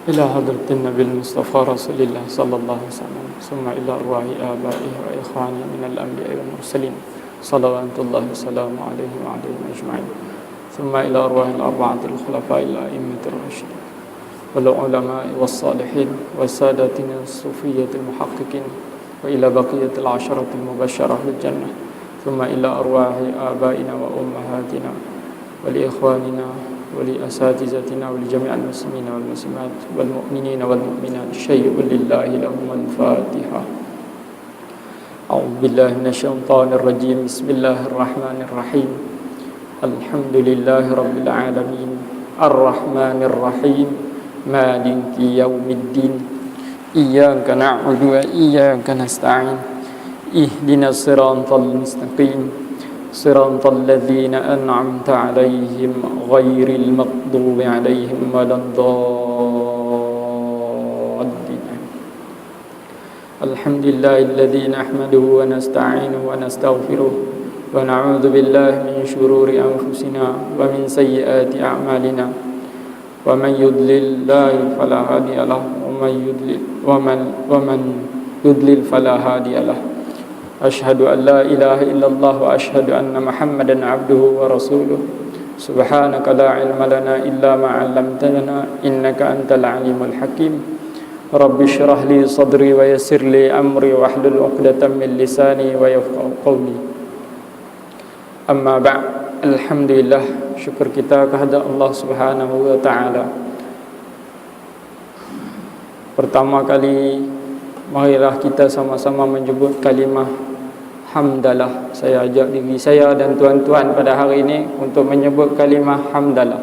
إلى حضرة النبي المصطفى رسول الله صلى الله عليه وسلم ثم إلى أرواح آبائه وإخوانه من الأنبياء والمرسلين صلوات الله وسلامه عليهم وعليهم أجمعين ثم إلى أرواح الأربعة الخلفاء الأئمة الراشدين والعلماء والصالحين والساداتنا الصوفية المحققين وإلى بقية العشرة المبشرة بالجنة ثم إلى أرواح آبائنا وأمهاتنا ولإخواننا ولأساتذتنا ولجميع المسلمين والمسلمات والمؤمنين والمؤمنات شيء لله لهم الفاتحة. أعوذ بالله من الشيطان الرجيم. بسم الله الرحمن الرحيم. الحمد لله رب العالمين الرحمن الرحيم مالك يوم الدين إياك نعبد وإياك نستعين اهدنا الصراط المستقيم صراط الذين أنعمت عليهم غير المغضوب عليهم ولا الضالين. الحمد لله الذي نحمده ونستعينه ونستغفره ونعوذ بالله من شرور أنفسنا ومن سيئات أعمالنا ومن يضلل فلا هادي له ومن يضلل فلا هادي له. أشهد أن لا إله إلا الله وأشهد أن محمدا عبده ورسوله. سبحانك لا علم لنا إلا ما علمتنا إنك أنت العليم الحكيم. رب اشرح لي صدري ويسر لي أمري واحلل عقدة من لساني ويفقهوا قولي. أما بعد, alhamdulillah, syukur kita kehadirat Allah Subhanahu wa taala. Pertama kali, marilah kita sama-sama menyebut kalimah hamdalah. Saya ajak diri saya dan tuan-tuan pada hari ini untuk menyebut kalimah hamdalah,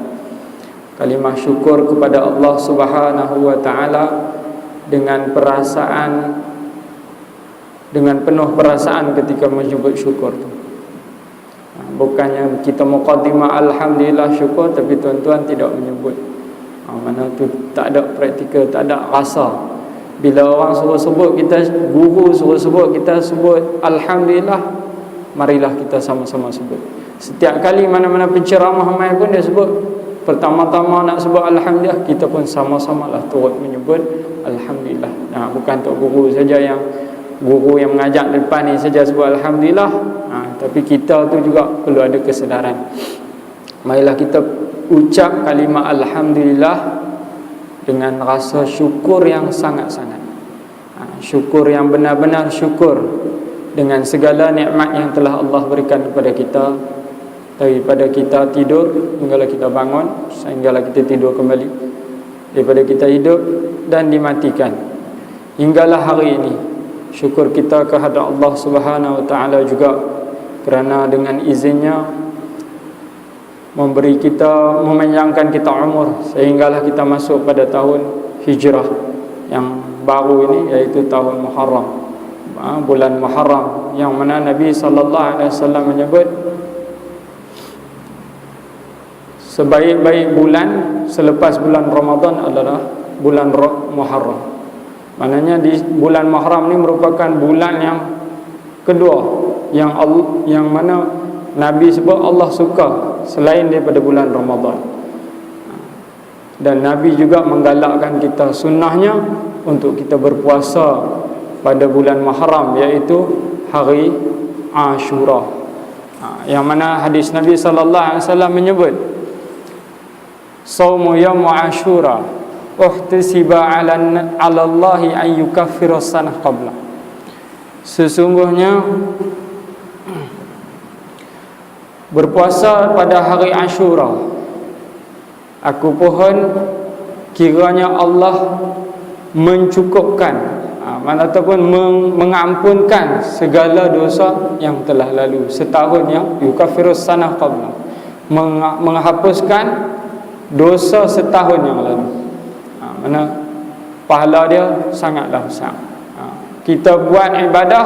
kalimah syukur kepada Allah Subhanahu wa taala dengan penuh perasaan ketika menyebut syukur tu. Bukannya kita muqaddimah alhamdulillah syukur tapi tuan-tuan tidak menyebut. Mana tu tak ada praktikal, tak ada rasa. Bila orang suruh sebut kita, guru suruh sebut kita sebut alhamdulillah, marilah kita sama-sama sebut. Setiap kali mana-mana penceramah ramai pun dia sebut, pertama-tama nak sebut alhamdulillah, kita pun sama-samalah turut menyebut alhamdulillah. Bukan untuk guru saja, yang guru yang mengajar depan ni saja sebut alhamdulillah. Tapi kita tu juga perlu ada kesedaran. Marilah kita ucap kalimah alhamdulillah dengan rasa syukur yang sangat-sangat. Syukur yang benar-benar syukur dengan segala nikmat yang telah Allah berikan kepada kita, daripada kita tidur hinggalah kita bangun, sehinggalah kita tidur kembali, daripada kita hidup dan dimatikan hinggalah hari ini. Syukur kita kehadrat Allah Subhanahu wa taala juga kerana dengan izinnya memanjangkan kita umur sehinggalah kita masuk pada tahun hijrah yang baru ini, iaitu tahun Muharram, bulan Muharram, yang mana Nabi sallallahu alaihi wasallam menyebut sebaik-baik bulan selepas bulan Ramadan adalah bulan Muharram. Maknanya di bulan Muharram ini merupakan bulan yang kedua yang mana Nabi sebut Allah suka selain daripada bulan Ramadan. Dan Nabi juga menggalakkan kita, sunnahnya untuk kita berpuasa pada bulan Muharram, iaitu hari Ashura. Yang mana hadis Nabi sallallahu alaihi wasallam menyebut saumu yaum Ashura uhtisiba 'ala Allahi an yukaffira sanah qabla. Sesungguhnya berpuasa pada hari Ashura, aku pohon kiranya Allah mencukupkan ataupun mengampunkan segala dosa yang telah lalu setahun, yang yukaffirus sanah qabla, menghapuskan dosa setahun yang lalu. Mana pahala dia sangatlah besar. Kita buat ibadah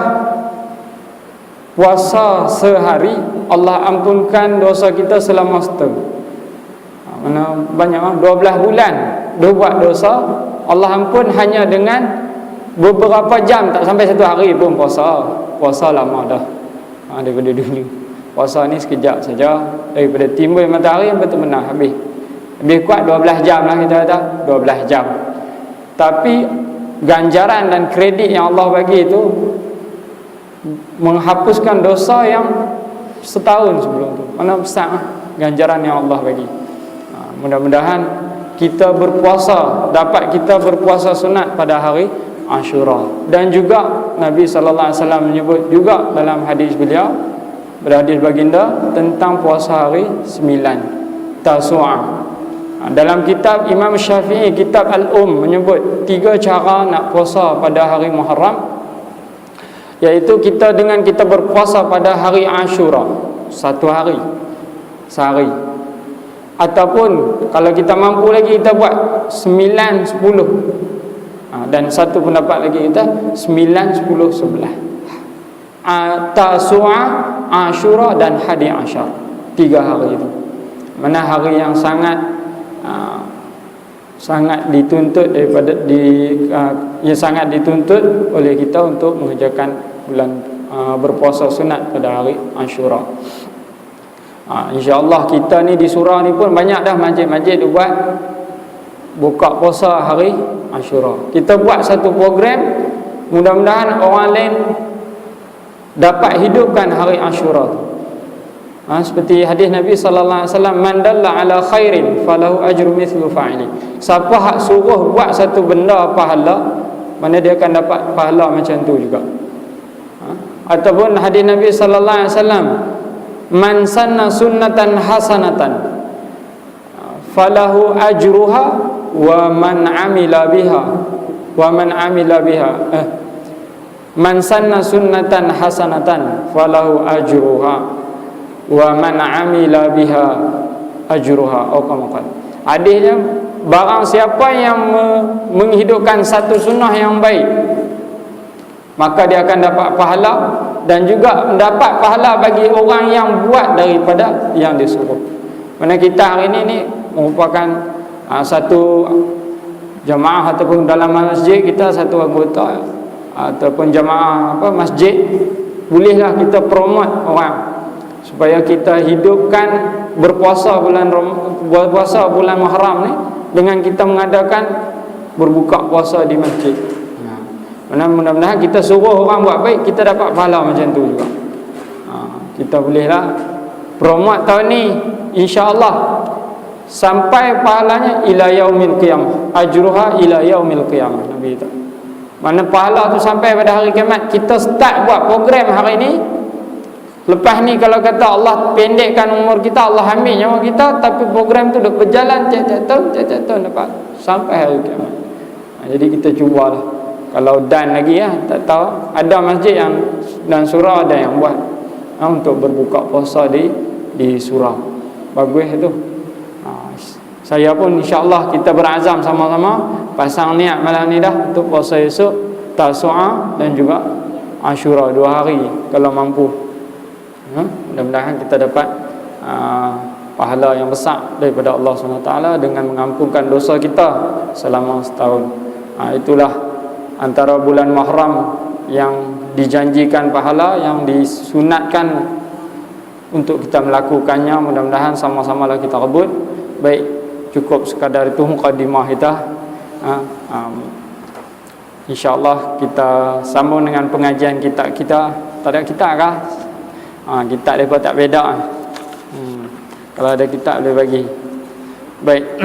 puasa sehari, Allah ampunkan dosa kita selama setahun. Mana banyak 12 bulan dia buat dosa, Allah ampun hanya dengan beberapa jam, tak sampai satu hari pun puasa. Puasa lama dah daripada dulu. Puasa ni sekejap saja, daripada timbul matahari sampai terbenam habis. Lebih kuat 12 jam lah kita kata, 12 jam. Tapi ganjaran dan kredit yang Allah bagi itu menghapuskan dosa yang setahun sebelum tu. Mana besar ganjaran yang Allah bagi. Mudah-mudahan kita berpuasa, dapat kita berpuasa sunat pada hari Ashura. Dan juga Nabi sallallahu alaihi wasallam menyebut juga dalam hadis beliau, berhadis baginda tentang puasa hari 9 Tasu'a. Dalam kitab Imam Syafi'i, kitab Al-Um, menyebut 3 cara nak puasa pada hari Muharram, iaitu dengan kita berpuasa pada hari Ashura, satu hari, sehari. Ataupun kalau kita mampu lagi, kita buat 9, 10. Dan satu pendapat lagi kita 9, 10, 11. Tasu'a, Ashura dan Hadi Ashar. 3 hari itu. Mana hari yang sangat dituntut sangat dituntut oleh kita untuk mengerjakan bulan berpuasa sunat pada hari Ashura. InsyaAllah kita ni di surau ni pun banyak dah masjid-masjid dia buat buka puasa hari Ashura. Kita buat satu program, mudah-mudahan orang lain dapat hidupkan hari Ashura tu. Seperti hadis Nabi sallallahu alaihi wasallam, man dalla ala khairin falahu ajru mithlu fa'ili. Siapa hak suruh buat satu benda pahala, mana dia akan dapat pahala macam tu juga. Ataupun hadis Nabi sallallahu alaihi wasallam, man sanna sunnatan hasanatan falahu ajruha wa man amila biha man sanna sunnatan hasanatan falahu ajruha wa man amila biha ajruha. Hadisnya, barang siapa yang menghidupkan satu sunnah yang baik, maka dia akan dapat pahala, dan juga mendapat pahala bagi orang yang buat daripada yang disuruh. Mana kita hari ini merupakan satu jamaah ataupun dalam masjid kita satu anggota ataupun jamaah masjid, bolehlah kita promote orang supaya kita hidupkan berpuasa bulan Muharram ni dengan kita mengadakan berbuka puasa di masjid. Mudah-mudahan kita suruh orang buat baik, kita dapat pahala macam tu juga. Kita bolehlah promote tahun ni, insya-Allah sampai pahalanya ila yaumil qiyamah, ajruha ila yaumil qiyamah. Nabi kata, mana pahala tu sampai pada hari kiamat. Kita start buat program hari ni. Lepas ni kalau kata Allah pendekkan umur kita, Allah ambil nyawa kita, tapi program tu dah berjalan tiap-tiap tahun dapat sampai hari kiamat. Jadi kita cubalah. Kalau dan lagi tak tahu, ada masjid yang dan surau ada yang buat untuk berbuka puasa di surau. Bagus tu. Saya pun insya-Allah kita berazam sama-sama pasang niat malam ni dah untuk puasa esok, Tasu'a dan juga Ashura 2 hari kalau mampu. Mudah-mudahan kita dapat pahala yang besar daripada Allah SWT dengan mengampunkan dosa kita selama setahun. Itulah antara bulan Muharram yang dijanjikan pahala, yang disunatkan untuk kita melakukannya. Mudah-mudahan sama-samalah kita rebut. Baik, cukup sekadar itu mukadimah kita. InsyaAllah kita sambung dengan pengajian kita. Tak ada kita kah? Kitab mereka tak beda. Kalau ada kitab boleh bagi. Baik.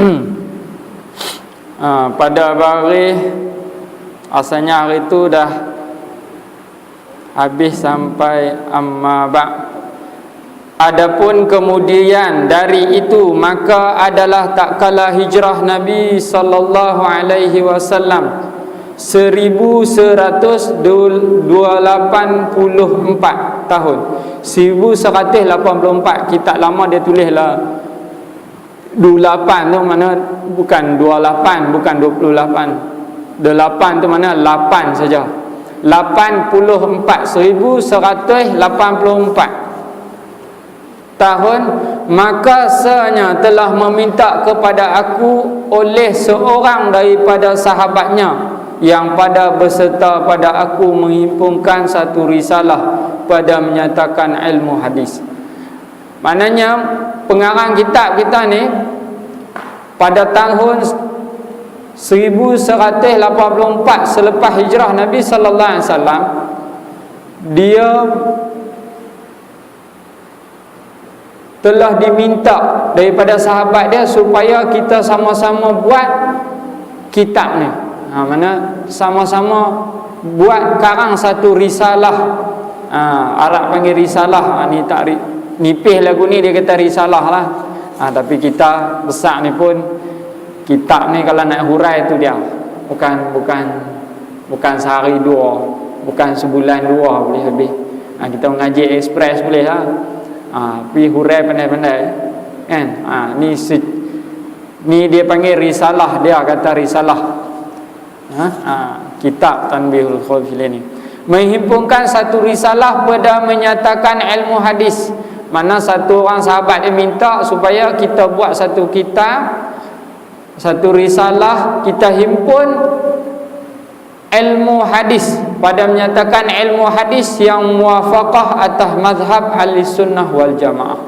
Pada hari asalnya hari itu dah habis sampai amma ba'. Adapun kemudian dari itu, maka adalah tak kala hijrah Nabi sallallahu alaihi wasallam 1184 tahun. 1184. Kitab lama dia tulislah 28 tu, mana bukan 28, bukan 28. 8 tu mana 8 saja. 84, 1184 tahun. Maka sanya telah meminta kepada aku oleh seorang daripada sahabatnya yang pada berserta pada aku menghimpunkan satu risalah pada menyatakan ilmu hadis. Maknanya pengarang kitab kita ni pada tahun 1184 selepas hijrah Nabi sallallahu alaihi wasallam, dia telah diminta daripada sahabat dia supaya kita sama-sama buat kitab ni. Mana sama-sama buat karang satu risalah. Arab panggil risalah. Ni tak nipih lagu ni dia kata risalah lah. Tapi kita besar ni pun kitab ni kalau nak hurai tu dia bukan sehari dua, bukan sebulan dua boleh habis. Kita mengaji express boleh lah. Pergi hurai pandai-pandai kan. Ni dia panggil risalah, dia kata risalah. Kitab Tanbihul Khafilin ni menghimpunkan satu risalah pada menyatakan ilmu hadis. Mana satu orang sahabat dia minta supaya kita buat satu kitab, satu risalah, kita himpun ilmu hadis pada menyatakan ilmu hadis yang muwafaqah atas mazhab Ahlussunnah wal Jamaah.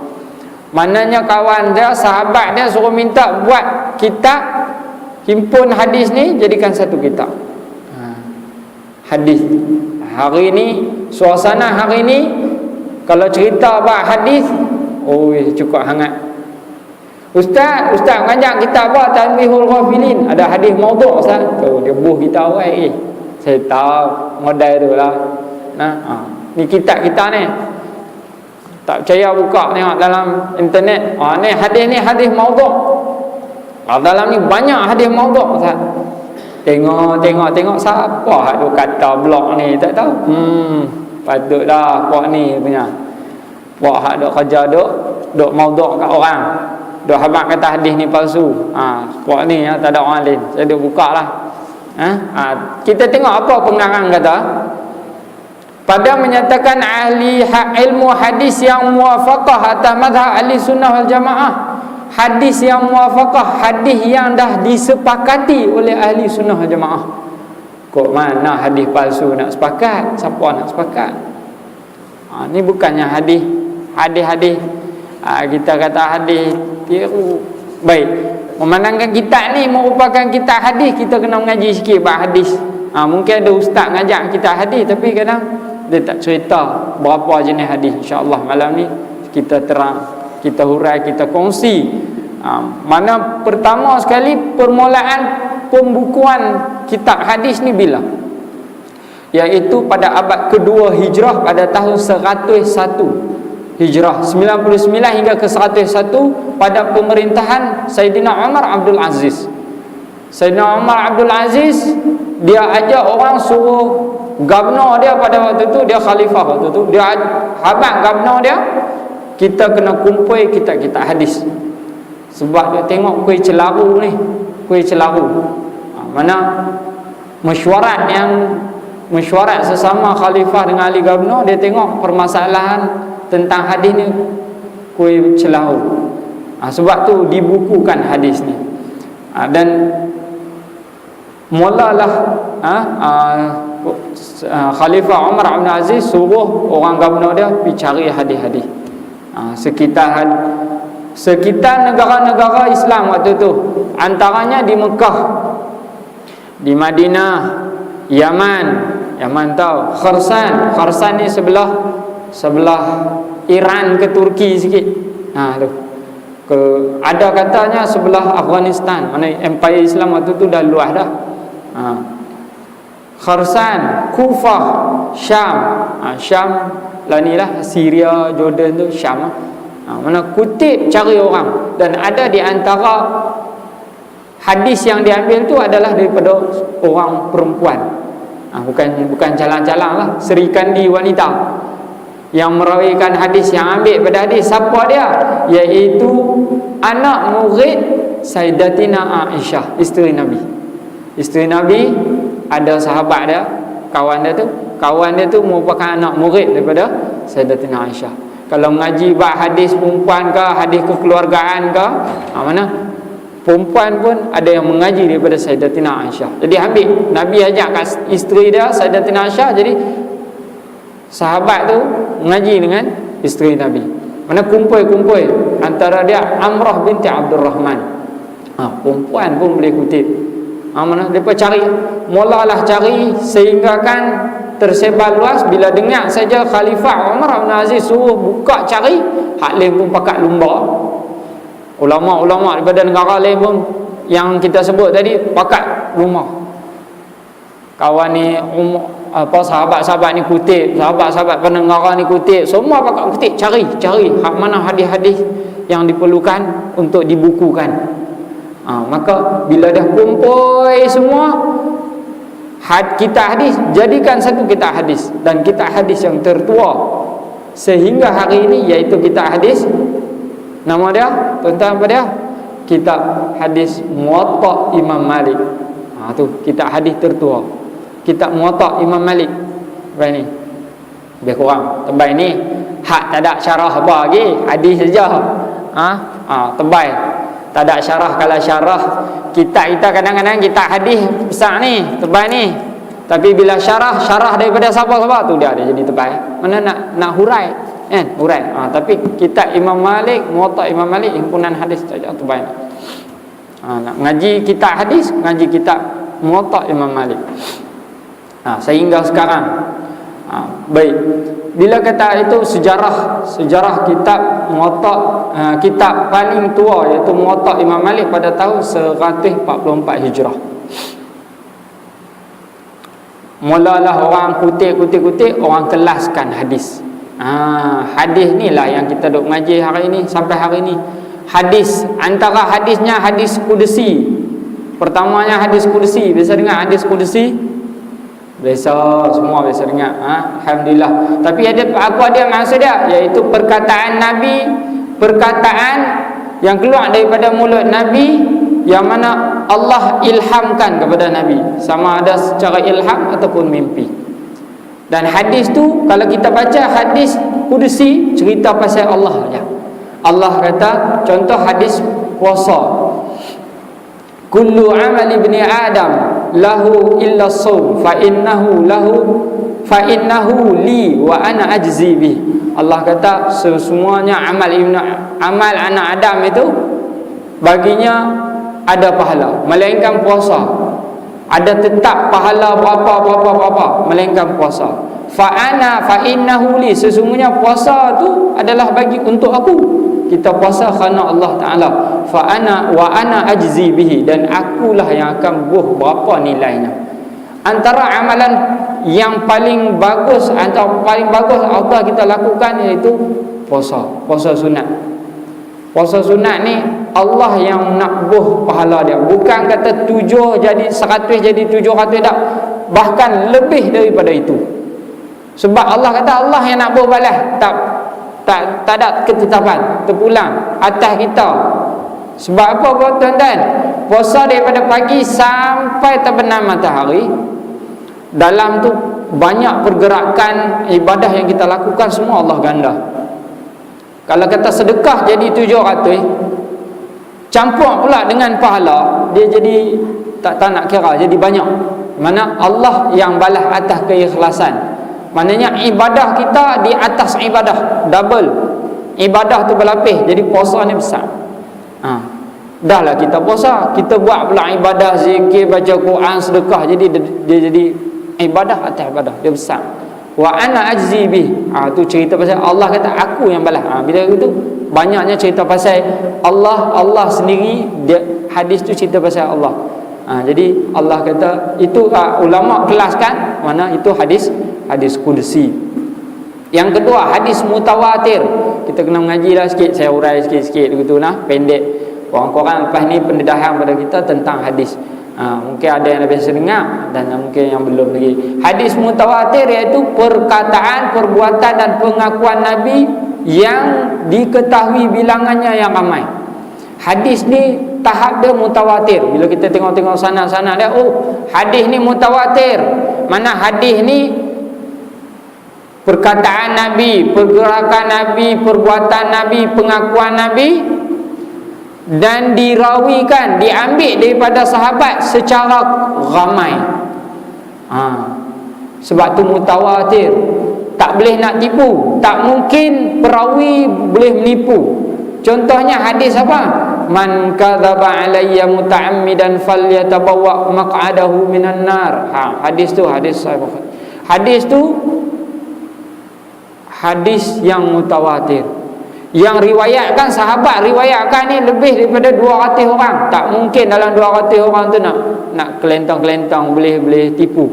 Maknanya kawan dia, sahabat dia suruh minta buat kitab, himpun hadis ni jadikan satu kitab. Hadis hari ni, suasana hari ni kalau cerita bab hadis, cukup hangat. Ustaz ngajak kita buat Tanbihul Ghafilin, ada hadis maudhu' Ustaz. Tu dia buh kita orang saya tahu modal tu lah. Ni kitab kita ni. Tak percaya buka tengok dalam internet. Ni hadis maudhu'. Dalam ni banyak hadis maudhu' Ustaz. Tengok siapa hak tu kata blog ni tak tahu. Patutlah puak ni punya. Puak hak duk kerja duk maudhu' kat orang. Duk habaq kata hadis ni palsu. Puak ni tak ada orang lain. Saya duk buka lah. Kita tengok apa pengarang kata. Pada menyatakan ahli ilmu hadis yang muwafaqah atas mazhab Ahlussunnah wal Jamaah. Hadis yang muwafaqah, hadis yang dah disepakati oleh ahli sunnah wal jamaah. Kok mana hadis palsu nak sepakat? Siapa nak sepakat? Ni bukannya hadis. Kita kata hadis tiru. Baik, memandangkan kitab ni merupakan kitab hadis, kita kena mengaji sikit bab hadis. Mungkin ada ustaz ngajak kita hadis, tapi kadang dia tak cerita berapa jenis hadis. InsyaAllah malam ni kita terang, kita hurai, kita kongsi. Mana pertama sekali permulaan pembukuan kitab hadis ni bila? Iaitu pada abad kedua Hijrah pada tahun 101 Hijrah, 99 hingga ke 101 pada pemerintahan Sayyidina Umar Abdul Aziz. Sayyidina Umar Abdul Aziz dia ajak orang suruh gubernur dia pada waktu tu, dia khalifah waktu tu, dia habaq gubernur dia, kita kena kumpul kitab-kitab hadis. Sebab dia tengok kuih celaru ni, kuih celaru. Mana mesyuarat sesama khalifah dengan ahli gubernur, dia tengok permasalahan tentang hadis ni kuih celaru. Sebab tu dibukukan hadis ni. Dan mulalah Khalifah Umar bin Aziz suruh orang gubernur dia pergi cari hadis-hadis sekitar negara-negara Islam waktu tu, antaranya di Mekah, di Madinah, Yaman tahu, Khurasan ni sebelah Iran ke Turki sikit. Tu ada katanya sebelah Afghanistan, mana empire Islam waktu tu dah luas dah. Khurasan, Kufah, Syam. Syam lah ni lah, Syria, Jordan tu Syam. Mana kutip cari orang, dan ada di antara hadis yang diambil tu adalah daripada orang perempuan. Bukan calang-calang lah, Sri Kandi wanita yang merawikan hadis, yang ambil pada hadis siapa dia? Iaitu anak murid Sayyidatina Aisyah, isteri Nabi. Isteri Nabi ada sahabat dia, kawan dia tu merupakan anak murid daripada Sayyidatina Aisyah. Kalau mengaji bab hadis perempuan ke, hadis kekeluargaan ke, mana perempuan pun ada yang mengaji daripada Sayyidatina Aisyah. Jadi ambil, Nabi ajak kat isteri dia Sayyidatina Aisyah, jadi sahabat tu mengaji dengan isteri Nabi. Mana kumpul antara dia Amrah binti Abdul Rahman. Perempuan pun boleh kutip. Mana mereka cari, mulalah cari sehingga kan tersebar luas. Bila dengar saja Khalifah Umar bin Aziz suruh buka cari, hak lain pun pakat lumba. Ulama-ulama daripada negara lain pun yang kita sebut tadi pakat lumba. Kawan ni sahabat-sahabat ni kutip, sahabat-sahabat pendengar ni kutip, semua pakat kutip, cari hak mana hadis-hadis yang diperlukan untuk dibukukan. Maka bila dah kumpul semua kitab hadis, jadikan satu kitab hadis, dan kitab hadis yang tertua sehingga hari ini, iaitu kitab hadis, nama dia tuan-tuan apa dia? Kitab hadis Muwatta Imam Malik. Tu kitab hadis tertua, kitab Muwatta Imam Malik. Apa ni? Lebih kurang tebal ni, hak tak ada syarah apa lagi, hadis saja. Tebal, tak ada syarah. Kalau syarah kita kadang-kadang kita hadis besar ni, tebal ni, tapi bila syarah daripada siapa-siapa tu dia jadi tebal. Mana nak hurai kan, hurai. Tapi kitab Imam Malik, Muwatta Imam Malik, himpunan hadis saja tebal. Nak ngaji kitab hadis, ngaji kitab Muwatta Imam Malik. Sehingga sekarang baik, bila kata itu sejarah kitab Muwatta, kitab paling tua iaitu Muwatta Imam Malik pada tahun 144 Hijrah. Mulalah orang kutip, orang kelaskan hadis. Hadis ni lah yang kita duk mengaji hari ini sampai hari ini. Hadis, antara hadisnya hadis Qudsi. Pertamanya hadis Qudsi. Biasa dengar hadis Qudsi? Biasa, semua biasa dengar. Alhamdulillah. Tapi ada maksud dia, iaitu perkataan Nabi, perkataan yang keluar daripada mulut Nabi, yang mana Allah ilhamkan kepada Nabi, sama ada secara ilham ataupun mimpi. Dan hadis tu, kalau kita baca hadis Qudsi, cerita pasal Allah ya. Allah kata, contoh hadis puasa, kullu amal ibni Adam lahu illa shaum fa innahu li wa ana ajzi bih. Allah kata semuanya amal anak Adam itu baginya ada pahala, melainkan puasa. Ada tetap pahala berapa, melainkan puasa. Fa innahu li, sesungguhnya puasa tu adalah bagi untuk aku. Kita puasa kerana Allah Ta'ala. Wa ana ajzi bihi, dan akulah yang akan buh berapa nilainya. Antara amalan yang paling bagus, Allah kita lakukan, iaitu puasa sunat. Puasa sunat ni Allah yang nak buh pahala dia. Bukan kata 7 jadi 100 jadi 700, tak. Bahkan lebih daripada itu. Sebab Allah kata Allah yang nak buh balas. Tak ada ketetapan terpulang atas kita. Sebab apa tuan-tuan? Puasa daripada pagi sampai terbenam matahari, dalam tu banyak pergerakan ibadah yang kita lakukan, semua Allah ganda. Kalau kata sedekah jadi 700, campur pula dengan pahala, dia jadi tak nak kira, jadi banyak. Mana Allah yang balas atas keikhlasan. Maknanya ibadah kita di atas ibadah, double. Ibadah tu berlapis, jadi puasa ni besar. Dahlah kita puasa, kita buat pula ibadah, zikir, baca Quran, sedekah, jadi dia jadi ibadah atas ibadah, dia besar. Wa ana ajzi bih. Tu cerita pasal Allah kata aku yang balas. Bila itu banyaknya cerita pasal Allah sendiri, dia, hadis tu cerita pasal Allah. Jadi Allah kata itu ulama kelaskan mana itu hadis Qudsi. Yang kedua hadis mutawatir. Kita kena mengaji lah sikit, saya urai sikit-sikit begitu lah, pendek. Korang-korang lepas ni pendedahan pada kita tentang hadis. Mungkin ada yang biasa dengar dan mungkin yang belum lagi. Hadis mutawatir iaitu perkataan, perbuatan dan pengakuan Nabi yang diketahui bilangannya yang ramai. Hadis ni tahap dia mutawatir. Bila kita tengok-tengok sana-sana dia, hadis ni mutawatir. Mana hadis ni perkataan Nabi, pergerakan Nabi, perbuatan Nabi, pengakuan Nabi, dan dirawikan, diambil daripada sahabat secara ramai. Sebab tu mutawatir. Tak boleh nak tipu. Tak mungkin perawi boleh menipu. Contohnya hadis apa? man kadzaba alayya muta'ammidan falyatabawwa maq'adahu minan nar. Hadis tu hadis sahih. Hadis tu hadis yang mutawatir. Yang riwayatkan sahabat riwayatkan ni lebih daripada 200 orang. Tak mungkin dalam 200 orang tu nak kelentang-kelentang, boleh tipu,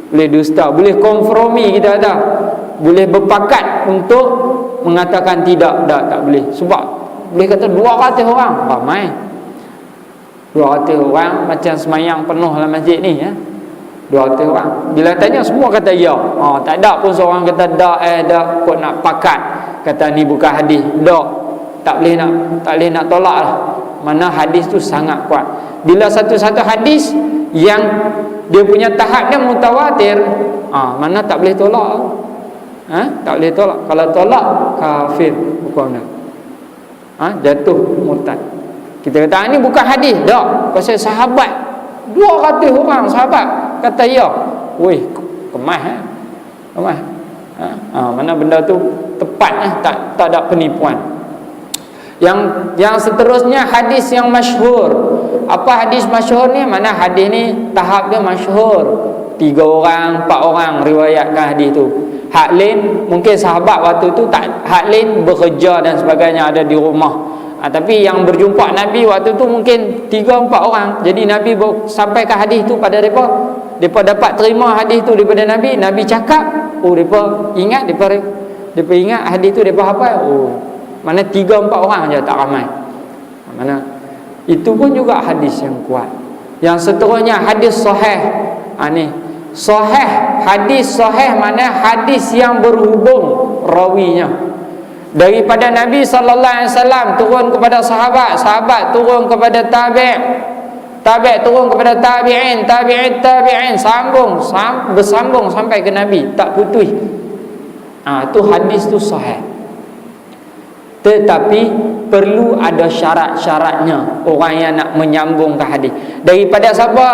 boleh dusta, boleh kompromi, kita kata boleh berpakat untuk mengatakan tidak, tak boleh. Sebab boleh kata 200 orang ramai. 200 orang macam semayang penuh dalam masjid ni, 200 orang. Bila tanya semua kata ya. Tak ada pun seorang kata dak kau nak pakat kata ni bukan hadis. Tak boleh nak tolak lah. Mana hadis tu sangat kuat. Bila satu-satu hadis yang dia punya tahapnya mutawatir, mana tak boleh tolak. Tak boleh tolak. Kalau tolak kafir hukumnya. Jatuh murtad. Kita kata ni bukan hadis. Tak, pasal sahabat 200 orang sahabat kata ya. Weh, kemas kemas. Mana benda tu tepat, tak ada penipuan. Yang seterusnya hadis yang masyhur. Apa hadis masyhur ni? Mana hadis ni tahap dia masyhur. 3 orang, 4 orang riwayatkan hadis tu. Hak lain mungkin sahabat waktu tu tak, hak lain bekerja dan sebagainya, ada di rumah. Tapi yang berjumpa Nabi waktu tu mungkin 3-4 orang. Jadi Nabi sampaikan hadis tu pada mereka. Mereka dapat terima hadis tu daripada Nabi. Nabi cakap, mereka ingat, mereka ingat hadis tu, mereka hafal. Mana 3-4 orang je, tak ramai. Mana itu pun juga hadis yang kuat. Yang seterusnya hadis sahih. Ni sahih, hadis sahih mana hadis yang berhubung rawinya daripada Nabi sallallahu alaihi wasallam turun kepada sahabat, sahabat turun kepada tabi' turun kepada tabi'in, tabi'in bersambung sampai ke Nabi, tak putus. Tu hadis tu sahih. Tetapi perlu ada syarat-syaratnya orang yang nak menyambungkan hadis. Daripada siapa?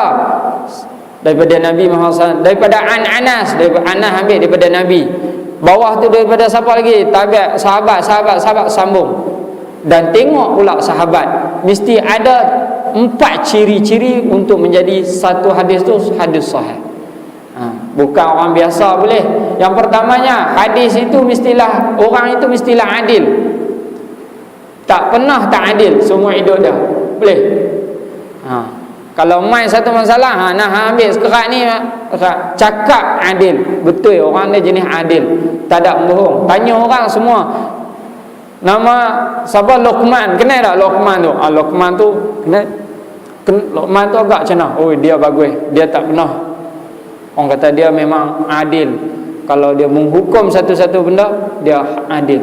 Daripada Nabi Muhammad SAW. Daripada Anas, daripada Anas ambil daripada Nabi. Bawah tu daripada siapa lagi? Tabi', sahabat sambung. Dan tengok pula sahabat, mesti ada 4 ciri-ciri untuk menjadi satu hadis tu hadis sahih. Bukan orang biasa boleh. Yang pertamanya, hadis itu mestilah, orang itu mestilah adil. Tak pernah tak adil semua hidup dia. Boleh. Kalau main satu masalah, nak ambil sekerat ni, cakap adil. Betul, orang ni jenis adil, tak ada bohong. Tanya orang semua, nama siapa? Luqman. Kenal tak Luqman tu? Luqman tu kenal. Luqman tu agak macam mana? Dia bagus. Dia tak pernah, orang kata dia memang adil. Kalau dia menghukum satu-satu benda, dia adil.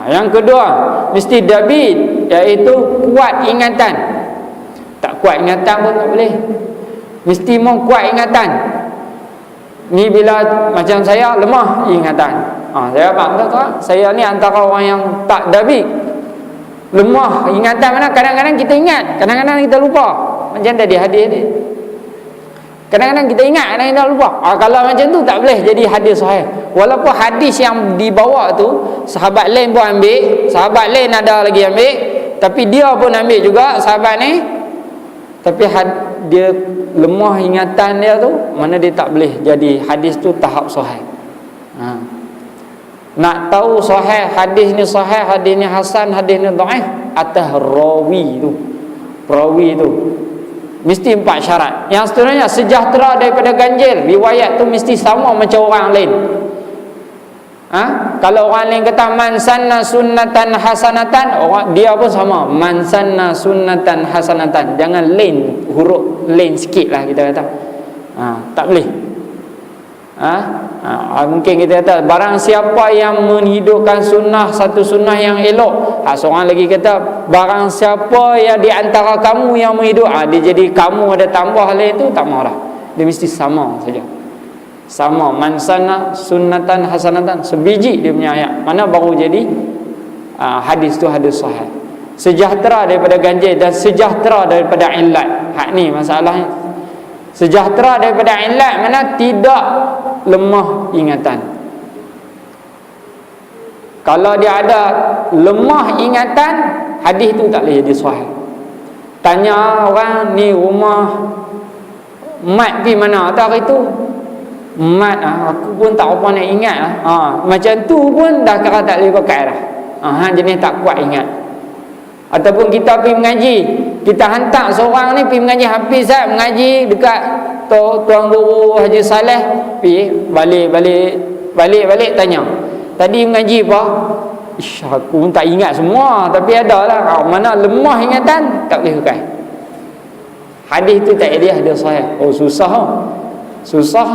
Yang kedua, mesti dabit, iaitu kuat ingatan. Tak kuat ingatan pun tak boleh. Mesti mau kuat ingatan. Ni bila macam saya lemah ingatan. Saya betul, saya ni antara orang yang tak dabit. Lemah ingatan mana? Kadang-kadang kita ingat, kadang-kadang kita lupa. Macam tadi hadis ni. Kadang-kadang kita ingat, kadang-kadang kita lupa. Kalau macam tu tak boleh jadi hadis sahih. Walaupun hadis yang dibawa tu sahabat lain pun ambil, sahabat lain ada lagi ambil, tapi dia pun ambil juga sahabat ni. Tapi dia lemah ingatan dia tu, mana dia tak boleh jadi hadis tu tahap sahih. Nak tahu sahih, hadis ni sahih, hadis ni hasan, hadis ni dhaif, atas rawi tu. Rawi tu mesti 4 syarat. Yang seterusnya sejahtera daripada ganjil. Riwayat tu mesti sama macam orang lain. Kalau orang lain kata man sanna sunnatan hasanatan, dia pun sama, man sanna sunnatan hasanatan. Jangan lain, huruf lain sikit lah kita kata. Tak boleh. Mungkin kita kata barang siapa yang menghidupkan sunnah, satu sunnah yang elok. Seorang lagi kata barang siapa yang di antara kamu yang menghidup, dia jadi kamu ada tambah lain tu, tak mau lah. Dia mesti sama saja. Sama, man sana sunnatan hasanatan, sebiji dia punya ayat. Mana baru jadi hadis tu hadis sahih. Sejahtera daripada ganjil dan sejahtera daripada illat. Hak ni masalahnya. Sejahtera daripada illat mana tidak lemah ingatan. Kalau dia ada lemah ingatan, hadis tu tak boleh jadi sahih. Tanya orang ni rumah mat pergi mana tak hari tu? Mat aku pun tak apa nak ingat macam tu pun dah kira tak boleh pakai dah. Jenis tak kuat ingat. Ataupun kita pergi mengaji, kita hantar seorang ni pergi mengaji hafiz mengaji dekat Tuan Guru Haji Saleh, pergi balik tanya, tadi mengaji apa? Aku pun tak ingat semua, tapi ada lah mana lemah ingatan tak boleh pakai. Hadis tu tak ada hadis sahih. Susah.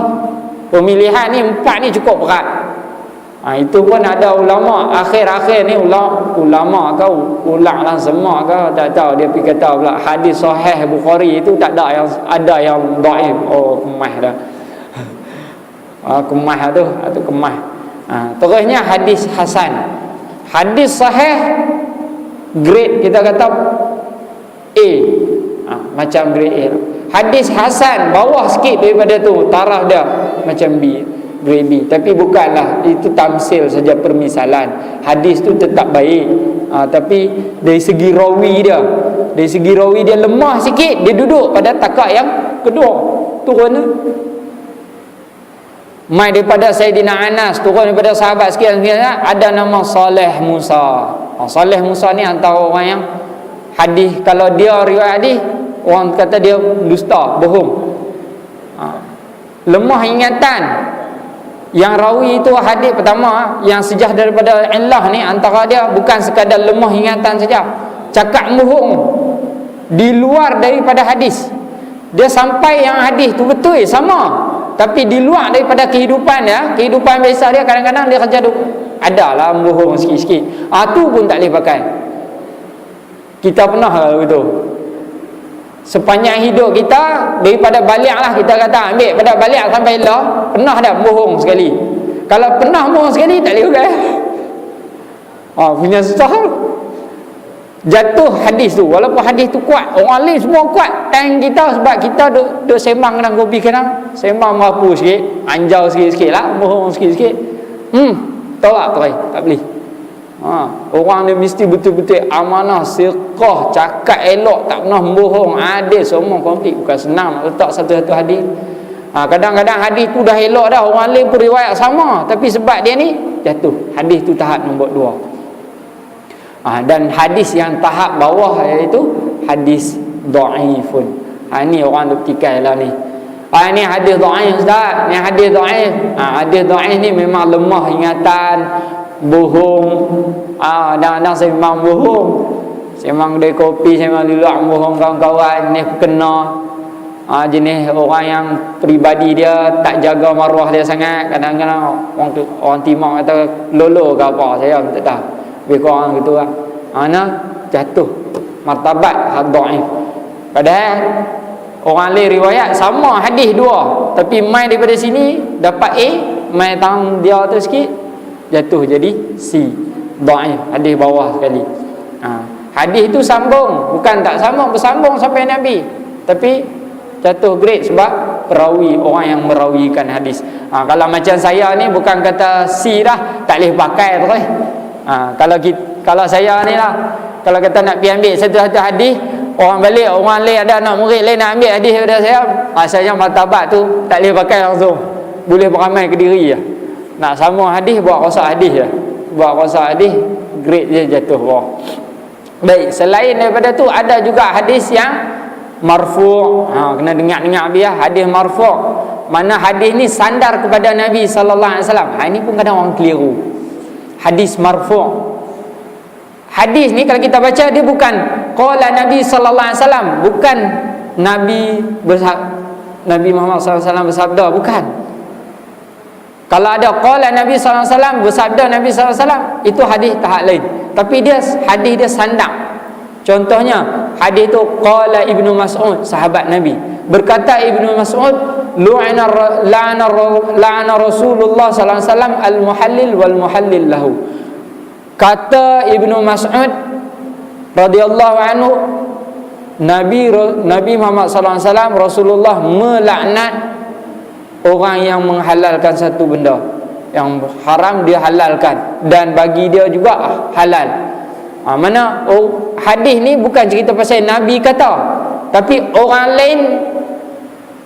Pemilihan ni 4 ni cukup berat. Itu pun ada ulama akhir-akhir ni ulama kau ulanglah semua kau tak tahu dia pergi kata pula hadis sahih Bukhari itu tak ada yang dhaif. Kemah dah. Kemah tu atau kemah. Terusnya hadis hasan. Hadis sahih grade kita kata A. Macam grade A. Hadis hasan bawah sikit daripada tu, taraf dia macam B, grade B. Tapi bukanlah itu tamsil saja, permisalan. Hadis tu tetap baik, tapi dari segi rawi dia lemah sikit, dia duduk pada takat yang kedua, turun mai daripada Sayyidina Anas, turun daripada sahabat sekian ada nama Saleh Musa. Saleh Musa ni antara orang yang hadis, kalau dia riwayat hadis orang kata dia dusta, bohong, lemah ingatan. Yang rawi itu hadis pertama yang sejah daripada illah ni, antara dia bukan sekadar lemah ingatan saja, cakap bohong di luar daripada hadis. Dia sampai yang hadis tu betul sama, tapi di luar daripada kehidupan dia, kehidupan biasa dia, kadang-kadang dia kerja adalah bohong sikit-sikit. Tu pun tak boleh pakai. Kita pernah kalau begitu. Sepanjang hidup kita, daripada balik lah kita kata ambil pada balik sampai lah, pernah dah bohong sekali. Kalau pernah bohong sekali tak boleh pakai. Punya susah. Jatuh hadis tu, walaupun hadis tu kuat, orang lain semua kuat, time kita sebab kita duk sembang kadang kopi kadang sembang merapu sikit, anjau sikit-sikit lah, bohong sikit-sikit, tolak tak boleh. Orang dia mesti betul-betul amanah, siqah, cakap elok, tak pernah bohong, adil, semua komplit. Bukan senang nak letak satu-satu hadis. Kadang-kadang hadis tu dah elok dah, orang lain pun riwayat sama, tapi sebab dia ni jatuh, hadis tu tahap nombor 2. Dan hadis yang tahap bawah iaitu hadis dhaifun. Ni orang duk tikai lah ni. Ni hadis dhaif ustaz, ni hadis dhaif. Hadis dhaif ni memang lemah ingatan, bohong. Kadang-kadang saya memang bohong, saya memang kedai kopi, saya memang lelak bohong kawan-kawan. Ni kena jenis orang yang peribadi dia tak jaga maruah dia sangat. Kadang-kadang orang timur kata lolo ke apa, saya tak tahu, lebih kurang gitu lah. Jatuh martabat dhaif. Padahal orang lain riwayat sama hadis 2, tapi mai daripada sini dapat A, mai tang dia tu sikit jatuh jadi C, dhaif, hadis bawah sekali. Hadis itu sambung, bukan tak sambung, bersambung sampai Nabi, tapi jatuh grade sebab perawi, orang yang merawikan hadis. Kalau macam saya ni bukan kata C dah, tak boleh pakai terus. Kalau saya ni lah, kalau kata nak pergi ambil satu-satu hadis, orang balik, orang lain ada anak murid lain nak ambil hadis daripada saya, rasanya martabat tu tak boleh pakai langsung, boleh beramal ke diri lah. Nak sama hadis, buat rosak hadis lah, buat rosak hadis, grade dia jatuh bawah. Baik, selain daripada tu ada juga hadis yang marfu'. Kena dengar-dengar biar hadis marfu', mana hadis ni sandar kepada Nabi sallallahu alaihi wasallam. Ini pun kadang orang keliru. Hadis marfu', hadis ni kalau kita baca dia bukan qala Nabi sallallahu alaihi wasallam, bukan Nabi Muhammad sallallahu alaihi wasallam bersabda, bukan. Kalau ada qala Nabi sallallahu alaihi wasallam, bersabda Nabi sallallahu alaihi wasallam, itu hadis tahap lain, tapi dia hadis dia sandar. Contohnya hadis tu qala Ibnu Mas'ud, sahabat Nabi, berkata Ibnu Mas'ud, la'ana Rasulullah sallallahu alaihi wasallam al-muhallil wal muhallil lahu. Kata Ibnu Mas'ud radhiyallahu anhu, Nabi Muhammad sallallahu alaihi wasallam, Rasulullah melaknat orang yang menghalalkan satu benda yang haram, dia halalkan, dan bagi dia juga halal. Mana hadis ni bukan cerita pasal Nabi kata, tapi orang lain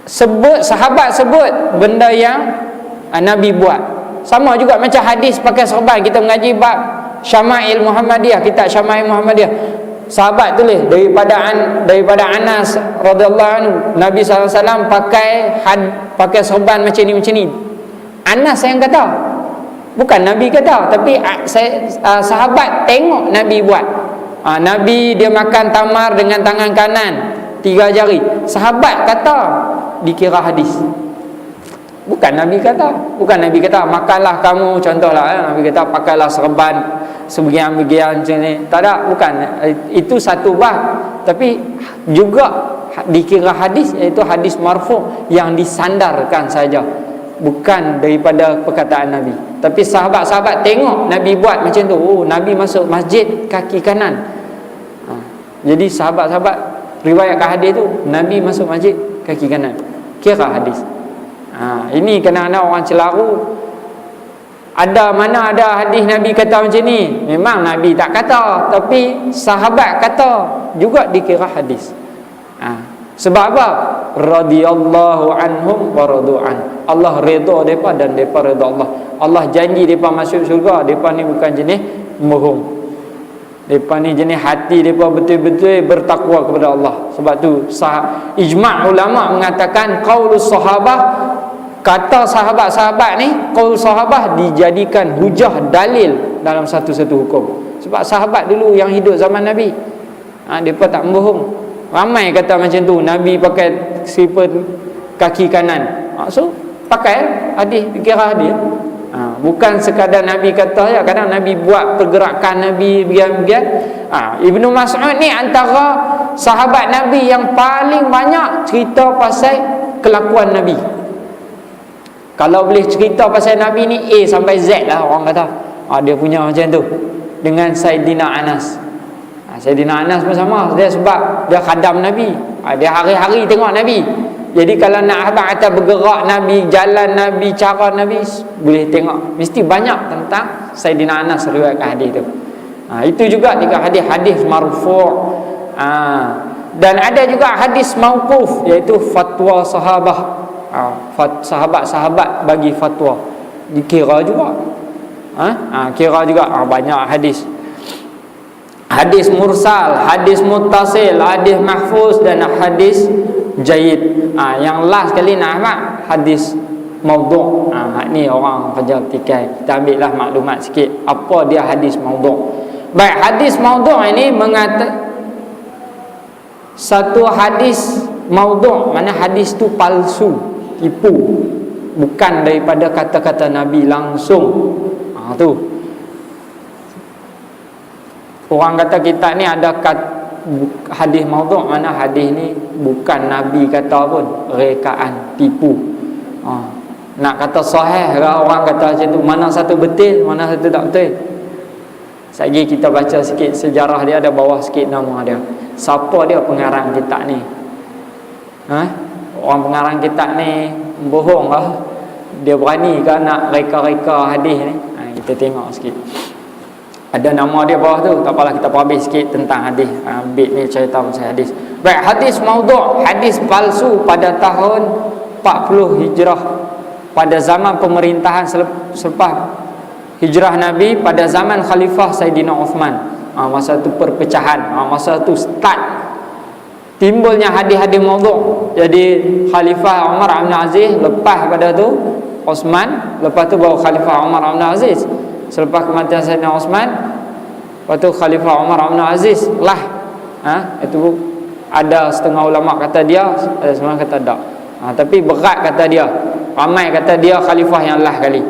sebut, sahabat sebut benda yang Nabi buat. Sama juga macam hadis pakai serban. Kita mengaji bab Syama'il Muhammadiyah, kitab Syama'il Muhammadiyah, sahabat tulis daripada Anas radhiyallahu anhu, Nabi SAW pakai serban macam ni. Anas yang kata, bukan Nabi kata, tapi sahabat tengok Nabi buat. Nabi dia makan tamar dengan tangan kanan 3 jari. Sahabat kata dikira hadis. Bukan Nabi kata makanlah kamu, contohlah Nabi kata pakailah serban sebagian-bagian macam ni. Tak ada, bukan. Itu satu bab, tapi juga dikira hadis, iaitu hadis marfu' yang disandarkan saja, bukan daripada perkataan Nabi. Tapi sahabat-sahabat tengok Nabi buat macam tu. Oh, Nabi masuk masjid kaki kanan. Jadi sahabat-sahabat riwayatkan hadis tu, Nabi masuk masjid kaki kanan, kira hadis. Ini kadang-kadang orang celaru. Mana ada hadis Nabi kata macam ni? Memang Nabi tak kata, tapi sahabat kata juga dikira hadis. Sebab apa? Radhiyallahu anhum wa radu'an. Allah redha depa dan depa redha Allah. Allah janji depa masuk syurga. Depa ni bukan jenis bohong. Depa ni jenis hati depa betul-betul bertakwa kepada Allah. Sebab tu ijma' ulama mengatakan qaulus sahabah, kata sahabat-sahabat ni, qaul sahabah dijadikan hujah, dalil dalam satu-satu hukum. Sebab sahabat dulu yang hidup zaman Nabi, depa tak bohong. Ramai kata macam tu, Nabi pakai slipper kaki kanan. So pakai hadis, dikira hadis. Bukan sekadar Nabi kata ya, kadang Nabi buat pergerakan Nabi bagian-bagian. Ibnu Mas'ud ni antara sahabat Nabi yang paling banyak cerita pasal kelakuan Nabi. Kalau boleh cerita pasal Nabi ni A sampai Z lah orang kata. Dia punya macam tu dengan Saidina Anas. Saidina Anas pun sama, dia sebab dia khadam Nabi. Dia hari-hari tengok Nabi. Jadi kalau nak kata bergerak Nabi, jalan Nabi, cara Nabi, boleh tengok. Mesti banyak tentang Saidina Anas riwayatkan hadis tu. Itu juga tiga hadis marfu'. Dan ada juga hadis mauquf, iaitu fatwa sahabah. Sahabat-sahabat bagi fatwa, dikira juga. Kira juga banyak hadis. Hadis mursal, hadis muttasil, hadis mahfuz dan hadis jayyid. Yang last kali nak hadis maudhu'. Ni orang kerja tikai. Kita ambillah maklumat sikit apa dia hadis maudhu'. Baik, hadis maudhu' ini mengatakan satu hadis maudhu', mana hadis tu palsu, tipu, bukan daripada kata-kata Nabi langsung. Tu orang kata kita ni ada hadis maudhu', mana hadis ni bukan Nabi kata pun, rekaan, tipu. Nak kata sahih, orang kata macam tu, mana satu betul, mana satu tak betul. Sekejap kita baca sikit sejarah dia, ada bawah sikit nama dia. Siapa dia pengarang kitab ni? Orang pengarang kitab ni bohong lah. Dia berani ke nak reka-reka hadis ni? Kita tengok sikit. Ada nama dia bawah tu. Tak apalah, kita habis sikit tentang hadis. Bit ni cerita pasal hadis. Baik, hadis maudhu', hadis palsu pada tahun 40 Hijrah, pada zaman pemerintahan selepas hijrah Nabi, pada zaman Khalifah Saidina Uthman. Masa tu perpecahan, masa tu start timbulnya hadis-hadis maudhu'. Jadi Khalifah Umar bin Aziz, lepas pada tu Uthman, lepas tu baru Khalifah Umar bin Aziz. Selepas kematian Saidina Uthman, lepas tu Khalifah Umar bin Aziz lah. Itu ada setengah ulama kata dia, ada setengah kata tak. Tapi berat kata dia. Ramai kata dia khalifah yang lah kali.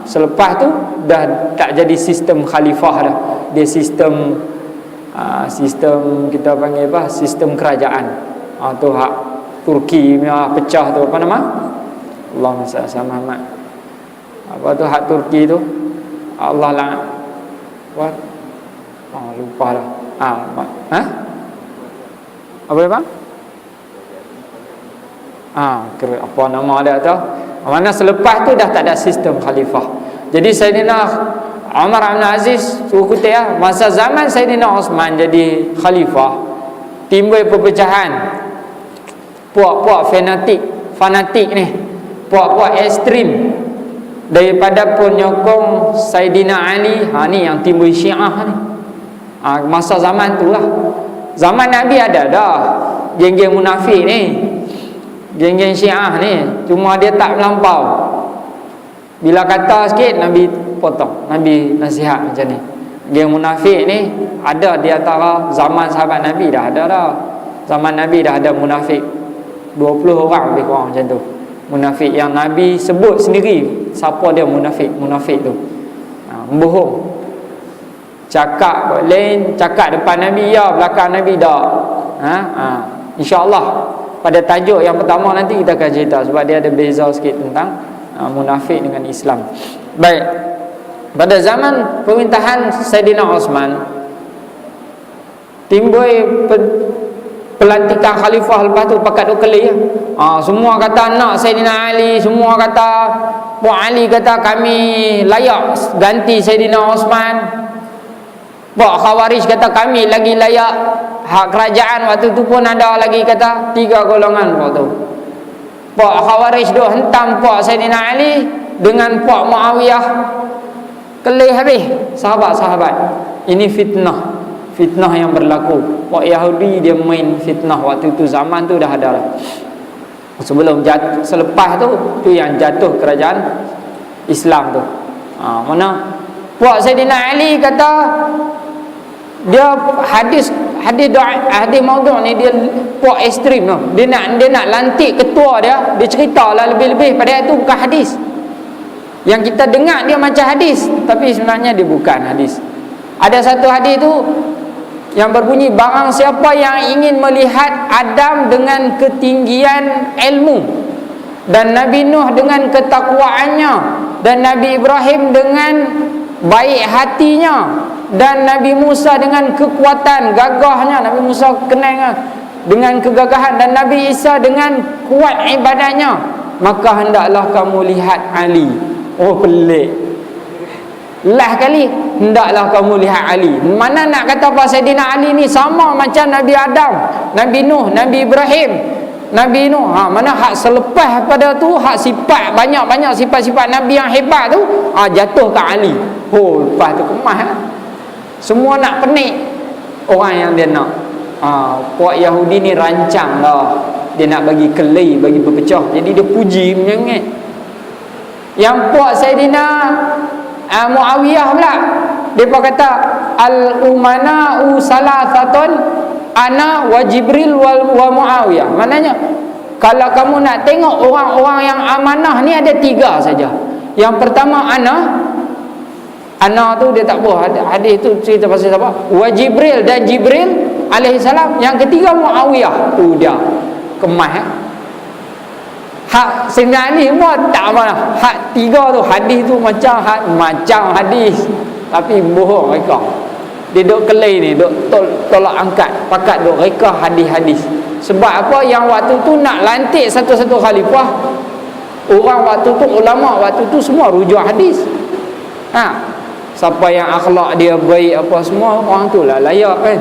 Selepas tu dah tak jadi sistem khalifah dah. Dia sistem sistem kita panggil apa? Sistem kerajaan. Tu hak Turki punya pecah tu, apa nama? Allahumma salli ala Muhammad. Apa tu hak Turki tu? Allah lah. What? Lupa lah. Apa dia bang? Apa nama dia tu? Mana selepas tu dah tak ada sistem khalifah. Jadi Saidina Umar bin Aziz suruh kutip lah. Masa zaman Sayyidina Osman jadi khalifah, timbul perpecahan. Puak-puak fanatik ni, puak-puak ekstrim daripada penyokong Sayyidina Ali. Ni yang timbul Syiah ni. Masa zaman tu lah. Zaman Nabi ada dah geng-geng munafik ni, geng-geng Syiah ni, cuma dia tak melampau. Bila kata sikit Nabi potong, Nabi nasihat macam ni. Geng munafik ni ada di antara zaman sahabat Nabi dah ada dah. Zaman Nabi dah ada munafik 20 orang lebih kurang macam tu. Munafik yang Nabi sebut sendiri siapa dia munafik tu. Membohong. Cakap lain, cakap depan Nabi ya, belakang Nabi tak. InsyaAllah pada tajuk yang pertama nanti kita akan cerita, sebab dia ada beza sikit tentang munafik dengan Islam. Baik, pada zaman pemerintahan Sayyidina Osman timbul pelantikan khalifah. Lepas tu pakat duk kelih. Semua kata anak Sayyidina Ali, semua kata Puan Ali kata kami layak ganti Sayyidina Osman. Puan Khawarij kata kami lagi layak hak kerajaan. Waktu tu pun ada lagi kata 3 golongan waktu tu. Puan Khawarij duk hentam puan Sayyidina Ali dengan puan Muawiyah. Kelih habis sahabat-sahabat. Ini fitnah yang berlaku. Puan Yahudi dia main fitnah waktu tu, zaman tu dah ada lah. Selepas tu yang jatuh kerajaan Islam tu. Mana puan Sayyidina Ali kata dia hadis maudhu' ni dia puak ekstrim tu. Dia nak lantik ketua dia ceritalah lebih-lebih pada itu bukan hadis. Yang kita dengar dia macam hadis, tapi sebenarnya dia bukan hadis. Ada satu hadis tu yang berbunyi, barang siapa yang ingin melihat Adam dengan ketinggian ilmu, dan Nabi Nuh dengan ketakwaannya, dan Nabi Ibrahim dengan baik hatinya, dan Nabi Musa dengan kekuatan gagahnya, Nabi Musa kenal dengan kegagahan, dan Nabi Isa dengan kuat ibadahnya, maka hendaklah kamu lihat Ali. Oh pelik. Lah kali hendaklah kamu lihat Ali. Mana nak kata pasal Sayyidina Ali ni sama macam Nabi Adam, Nabi Nuh, Nabi Ibrahim, Nabi Nuh. Mana hak selepas pada tu, hak sifat banyak-banyak sifat-sifat Nabi yang hebat tu jatuh ke Ali. Lepas tu kemas semua nak penik orang yang dia nak. Puak Yahudi ni rancang lah, dia nak bagi kelai, bagi berpecah. Jadi dia puji menyengit. Yang puak Sayyidina Muawiyah pula, depa kata al-umana'u salasatun ana wa Jibril wa Muawiyah. Maknanya kalau kamu nak tengok orang-orang yang amanah ni ada 3 saja. Yang pertama ana tu dia tak buah. Hadis tu cerita pasal siapa? Wa Jibril, dan Jibril alaihi salam. Yang ketiga Muawiyah. Tu dia kemas. Hak Sayyidina Ali pun tak mana. Hak 3 tu hadis tu macam hadis, tapi bohong mereka. Dia duk kelai ni, duk tolak angkat, pakat duk reka hadis-hadis. Sebab apa? Yang waktu tu nak lantik satu-satu khalifah, orang waktu tu, ulama waktu tu semua rujuk hadis. Siapa yang akhlak dia baik apa semua, orang tu lah layak kan.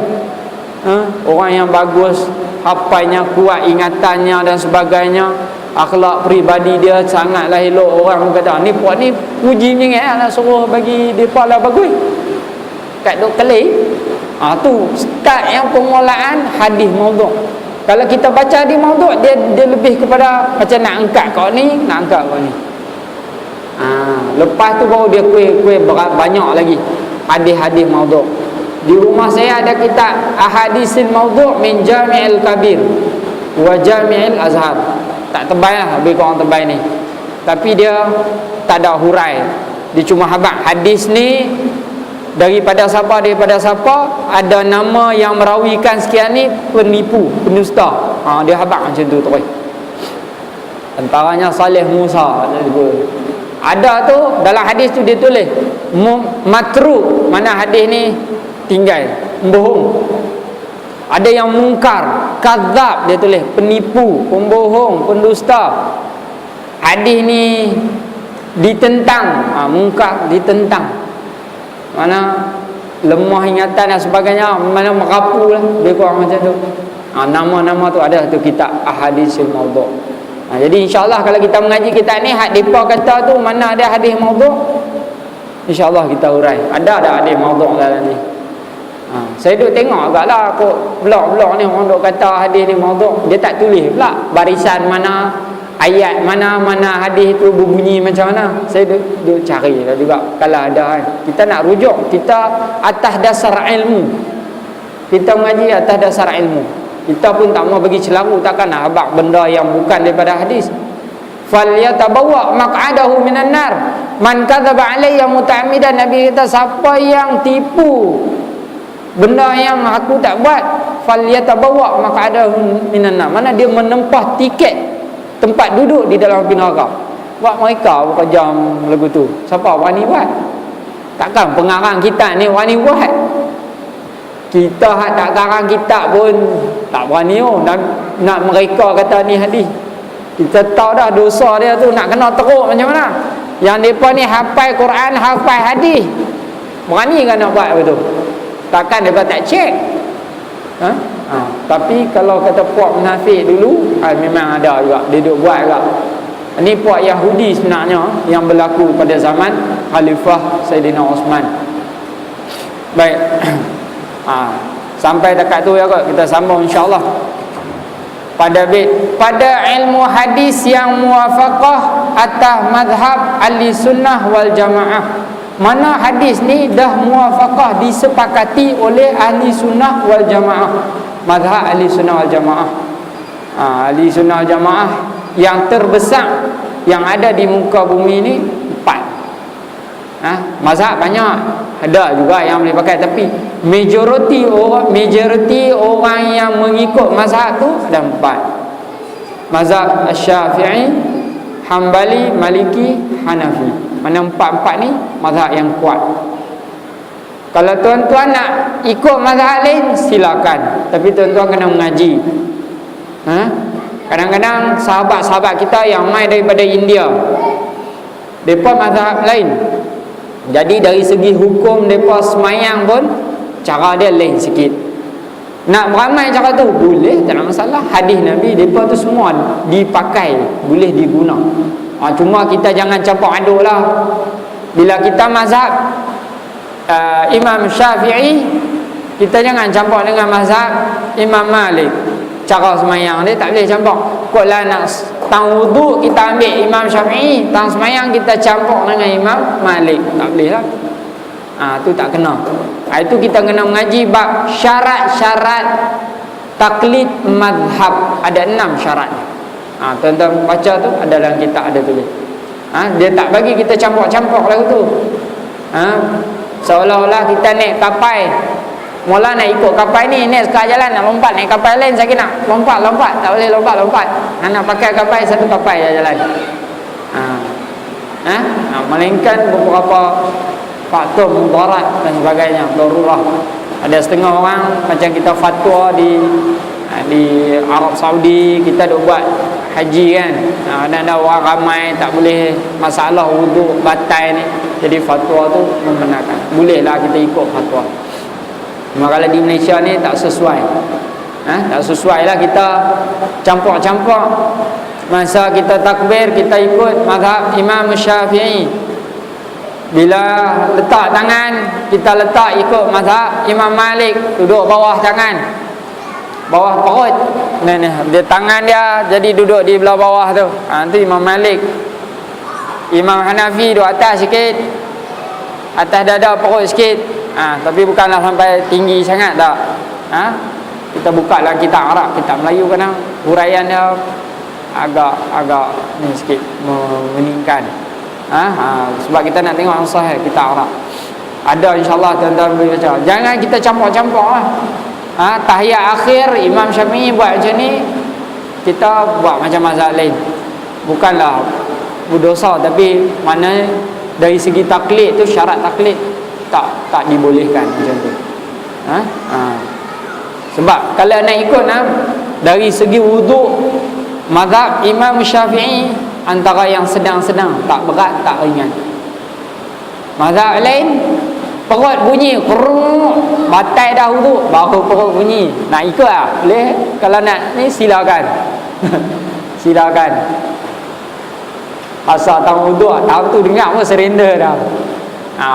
Orang yang bagus, hafalnya kuat, ingatannya dan sebagainya, akhlak peribadi dia sangatlah elok. Orang kata ni puak ni puji menyengit nak suruh bagi depa lah bagus. Kat duk kelih. Tu start yang permulaan hadis maudhu'. Kalau kita baca hadis maudhu', dia lebih kepada macam nak angkat kau ni, nak angkat kau ni. Lepas tu baru dia kuih banyak lagi hadis-hadis maudhu'. Di rumah saya ada kitab Ahadisil Maudhu' min Jami'il Kabir wa Jami'il Azhar. Tak tebal lah, lebih kurang tebal ni, tapi dia tak ada hurai. Dia cuma habaq hadis ni daripada siapa, ada nama yang merawikan sekian ni penipu, pendusta. Dia habaq macam tu terus. Antaranya Saleh Musa ada tu. Dalam hadis tu dia tulis matruk, mana hadis ni tinggal, bohong. Ada yang mungkar, kadzab, dia tulis penipu, pembohong, pendusta. Hadis ni ditentang, mungkar ditentang. mana lemah ingatan dan sebagainya, mana merapu lah, dia kurang macam tu. Nama-nama tu ada satu kitab Ahadisul Maudhu'. Jadi insyaAllah kalau kita mengaji kitab ni, hak depa kata tu mana ada hadis maudhu', insyaAllah kita urai. Ada hadis maudhu' dalam ni. Saya duk tengok agaklah kok blog-blog ni orang duk kata hadis ni maudhu', dia tak tulis pula barisan mana, ayat mana hadis tu berbunyi macam mana. Saya duk cari lah juga kalau ada kan. Kita nak rujuk, kita atas dasar ilmu. Kita mengaji atas dasar ilmu. Kita pun tak mau bagi celaru, takkan nak habaq benda yang bukan daripada hadis. Falyatabawwa maq'adahu minan nar. Man kadzaba alayya muta'ammidan, Nabi kata siapa yang tipu benda yang aku tak buat, falyatabawwa maq'adahu minan nar. Mana dia menempah tiket tempat duduk di dalam api neraka. Buat mereka bekerja lagu tu. Siapa wani buat? Takkan pengarang kita ni wani buat. Kita tak karang kitab pun tak berani nak mereka kata ni hadis. Kita tahu dah dosa dia tu, nak kena teruk macam mana. Yang mereka ni hafal Quran, hafal hadis, berani kan nak buat betul? Takkan mereka tak cek. Tapi kalau kata puak munafik dulu, memang ada juga, dia duk buat juga. Ini puak Yahudi sebenarnya yang berlaku pada zaman Khalifah Sayyidina Osman. Baik. Sampai dekat tu ya kot, kita sambung insyaAllah pada ilmu hadis yang muwafaqah atas madhab ahli sunnah wal jamaah. Mana hadis ni dah muwafaqah, disepakati oleh ahli sunnah wal jamaah, madhab ahli sunnah wal jamaah. Ahli sunnah wal jamaah yang terbesar yang ada di muka bumi ni 4. Mazhab banyak, ada juga yang boleh pakai, tapi majoriti orang yang mengikut mazhab tu ada 4. Mazhab Syafi'i, Hambali, Maliki, Hanafi. Mana 4 ni mazhab yang kuat. Kalau tuan-tuan nak ikut mazhab lain silakan, tapi tuan-tuan kena mengaji. Kadang-kadang sahabat-sahabat kita yang mai daripada India, mereka mazhab lain. Jadi dari segi hukum mereka semayang pun cara dia lain sikit. Nak beramal cara tu boleh, tak ada masalah. Hadis Nabi mereka tu semua dipakai, boleh diguna. Cuma kita jangan campur aduk lah. Bila kita mazhab Imam Syafi'i, kita jangan campur dengan mazhab Imam Malik. Cara semayang dia tak boleh campur. Kok lah nak tang wudu kita ambil Imam Syafi'i, tang semayang kita campur dengan Imam Malik, tak boleh lah. Tu tak kena. Itu kita kena mengaji bab syarat-syarat taklid madhab. Ada 6 syarat. Tuan-tuan baca tu ada dalam kitab, ada tulis. Dia tak bagi kita campur-campur lagu tu. Seolah-olah kita naik kapal, mula nak ikut kapal ni, naik sekat jalan nak lompat, naik kapal lain saya nak lompat, tak boleh lompat. Nak pakai kapal satu kapal je jalan. Melainkan beberapa faktor mudarat dan sebagainya, darurah. Ada setengah orang macam kita fatwa di Arab Saudi, kita duk buat haji kan, ada orang ramai tak boleh masalah wuduk batal ni, jadi fatwa tu membenarkan, bolehlah kita ikut fatwa. Kalau di Malaysia ni tak sesuai, tak sesuai lah kita campur-campur. Masa kita takbir kita ikut mazhab Imam Syafi'i, bila letak tangan kita letak ikut mazhab Imam Malik, duduk bawah tangan, bawah perut. Dia tangan dia jadi duduk di belah bawah tu. Itu Imam Malik. Imam Hanafi duduk atas sikit, atas dada perut sikit. Tapi bukanlah sampai tinggi sangat tak. Kita buka dalam kitab Arab, kitab Melayu kadang huraian dia agak ni sikit meningkat. Sebab kita nak tengok sahih kitab Arab. Ada insyaAllah tuan-tuan boleh baca. Jangan kita campur-campur lah. Tahiyat akhir Imam Syafi'i buat macam ni, kita buat macam mazhab lain. Bukanlah berdosa, tapi mana dari segi taklid tu, syarat taklid tak dibolehkan macam tu. Sebab kalau nak ikut dari segi wuduk, mazhab Imam Syafi'i antara yang sedang-sedang, tak berat tak ringan. Mazhab lain perut bunyi keruk, batai dah wuduk baru perut bunyi. Nak ikut lah? Boleh? Kalau nak ni silakan. Silakan. Asal tak wuduk, tahu tu dengar pun surrender dah.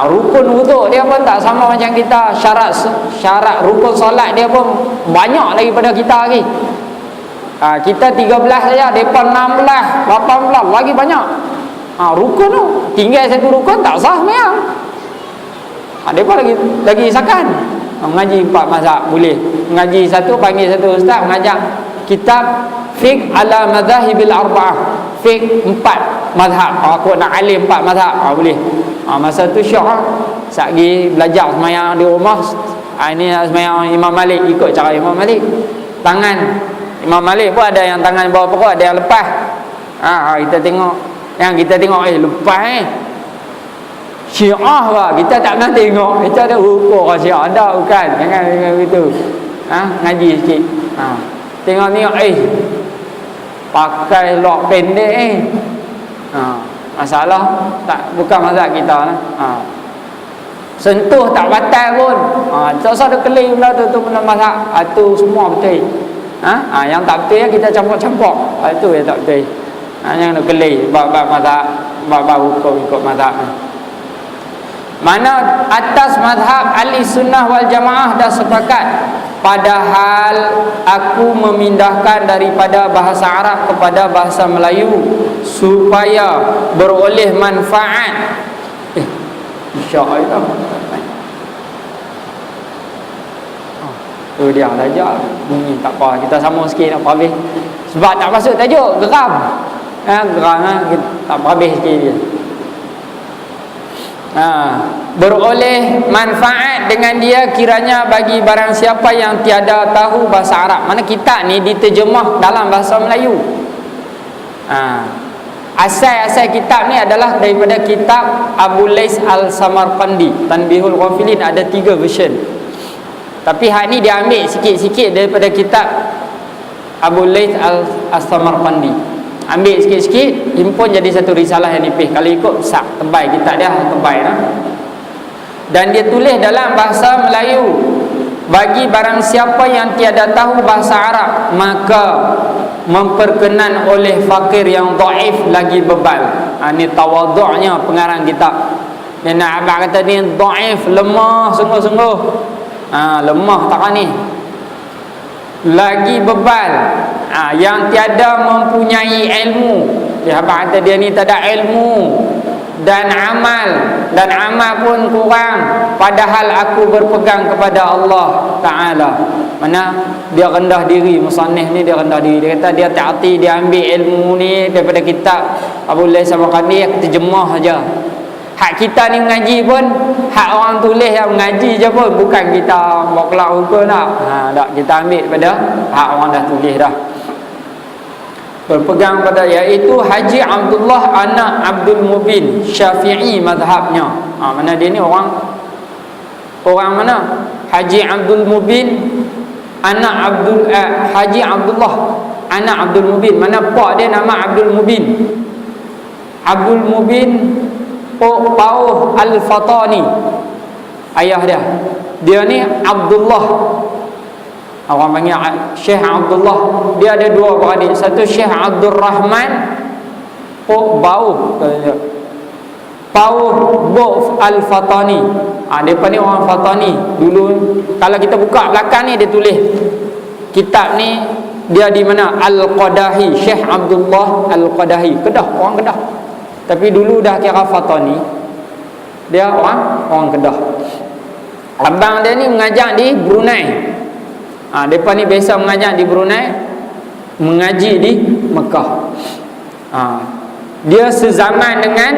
Rukun wuduk dia pun tak sama macam kita. Syarat rukun solat dia pun banyak lagi pada kita lagi. Kita 13 saja, mereka 16, 18 lagi banyak. Rukun tu tinggal satu rukun tak sah semayang. Mereka lagi sakan. Mengaji 4 mazhab boleh. Mengaji satu, panggil satu ustaz mengajar kitab fiqh ala madhahibil arba'ah, fiqh 4 mazhab. Aku nak alim 4 mazhab, boleh. Masa tu syok satgi belajar semayang di rumah. Ini semayang Imam Malik, ikut cara Imam Malik. Tangan Imam Malik pun ada yang tangan bawah perut, ada yang lepas. Kita tengok, yang kita tengok lepas Syiah lah, kita tak pernah tengok. Kita ada ukur Syiah, ada bukan? Jangan begitu. Ngaji sikit. Tengok-tengok pakai lok pendek masalah tak, bukan mazhab kita lah. Sentuh tak batal pun. Tak usah ada kelih pula tu benda mazhab. Tu semua betul. Yang tak betul kita campur-campur. Itu yang tak betul. Yang ada kelih bab mazhab, bab hukum ikut mazhab. Mana atas mazhab ahli sunnah wal jamaah dah sepakat, padahal aku memindahkan daripada bahasa Arab kepada bahasa Melayu supaya beroleh manfaat. InsyaAllah tu dia belajar bunyi tak apa, kita sama sikit nak habis sebab tak masuk tajuk geram. Geram tak habis sikit dia. Beroleh manfaat dengan dia kiranya bagi barang siapa yang tiada tahu bahasa Arab. Mana kitab ni diterjemah dalam bahasa Melayu. Asal kitab ni adalah daripada kitab Abu Lais Al-Samarqandi, Tanbihul Ghafilin. Ada 3 version, tapi hak ni dia ambil sikit-sikit daripada kitab Abu Lais Al-Samarqandi. Ambil sikit-sikit, himpun jadi satu risalah yang nipis. Kalau ikut besar, tebal kitab dia, tebal lah. Dan dia tulis dalam bahasa Melayu. Bagi barang siapa yang tiada tahu bahasa Arab, maka memperkenan oleh fakir yang dhaif lagi bebal. Ini tawaduknya pengarang kitab. Dia nak abang kata ni dhaif, lemah sungguh-sungguh. Lemah tak ni, lagi bebal. Yang tiada mempunyai ilmu. Dia abang kata dia ni tak ada ilmu dan amal pun kurang, padahal aku berpegang kepada Allah Ta'ala. Mana dia rendah diri, musannif ni dia rendah diri. Dia kata dia tak arti dia ambil ilmu ni daripada kitab Abu Lais Samarqandi, aku terjemah saja. Hak kita ni mengaji pun hak orang tulis yang mengaji je pun, bukan kita buat kelak hukum tak. Tak, kita ambil daripada hak orang dah tulis dah. Berpegang pada iaitu Haji Abdullah anak Abdul Mubin, Syafi'i mazhabnya. Mana dia ni orang mana? Haji Abdul Mubin anak Haji Abdullah anak Abdul Mubin. Mana pak dia nama Abdul Mubin. Abdul Mubin Pauh Al-Fatani, ayah dia. Dia ni Abdullah, orang panggil Syekh Abdullah. Dia ada 2 beradik. Satu Syekh Abdul Rahman Pauh Al-Fatani. Mereka ni orang Fatani. Dulu kalau kita buka belakang ni, dia tulis kitab ni dia di mana? Al-Qadahi, Syekh Abdullah Al-Qadahi, Kedah, orang Kedah. Tapi dulu dah kira Fatani. Dia orang Kedah. Abang dia ni mengajar di Brunei. Mereka ni biasa mengajar di Brunei, mengaji di Mekah. Dia sezaman dengan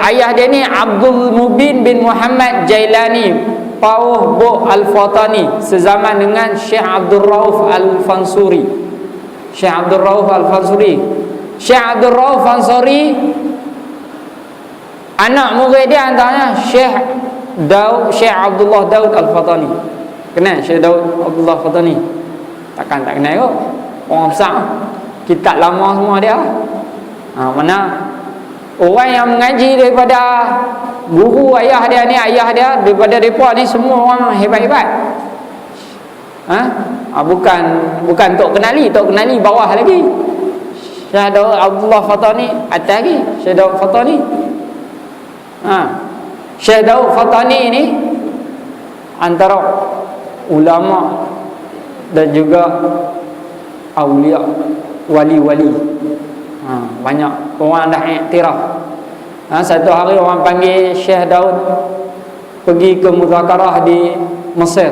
ayah dia ni Abdul Mubin bin Muhammad Jailani Pauh Bo Al-Fatani, sezaman dengan Syekh Abdul Rauf Al-Fansuri. Syekh Abdul Rauf Al-Fansuri. Syekh Abdul Rauf Al-Fansuri, anak murid dia antaranya Syekh Abdullah Daud Al-Fatani. Kenal Syekh Daud Abdullah Al-Fatani? Takkan tak kenal kot. Orang besar, kitab lama semua dia. Mana Orang yang mengaji daripada guru ayah dia ni, ayah dia, daripada mereka ni semua orang hebat-hebat. Bukan tok kenali bawah lagi. Syekh Daud Abdullah Fatani atas lagi. Syekh Daud Fatani. Syekh Daud Fatani ni antara ulama dan juga awliya, wali-wali. Banyak orang dah iktiraf. Satu hari orang panggil Syekh Daud pergi ke muzakarah di Mesir.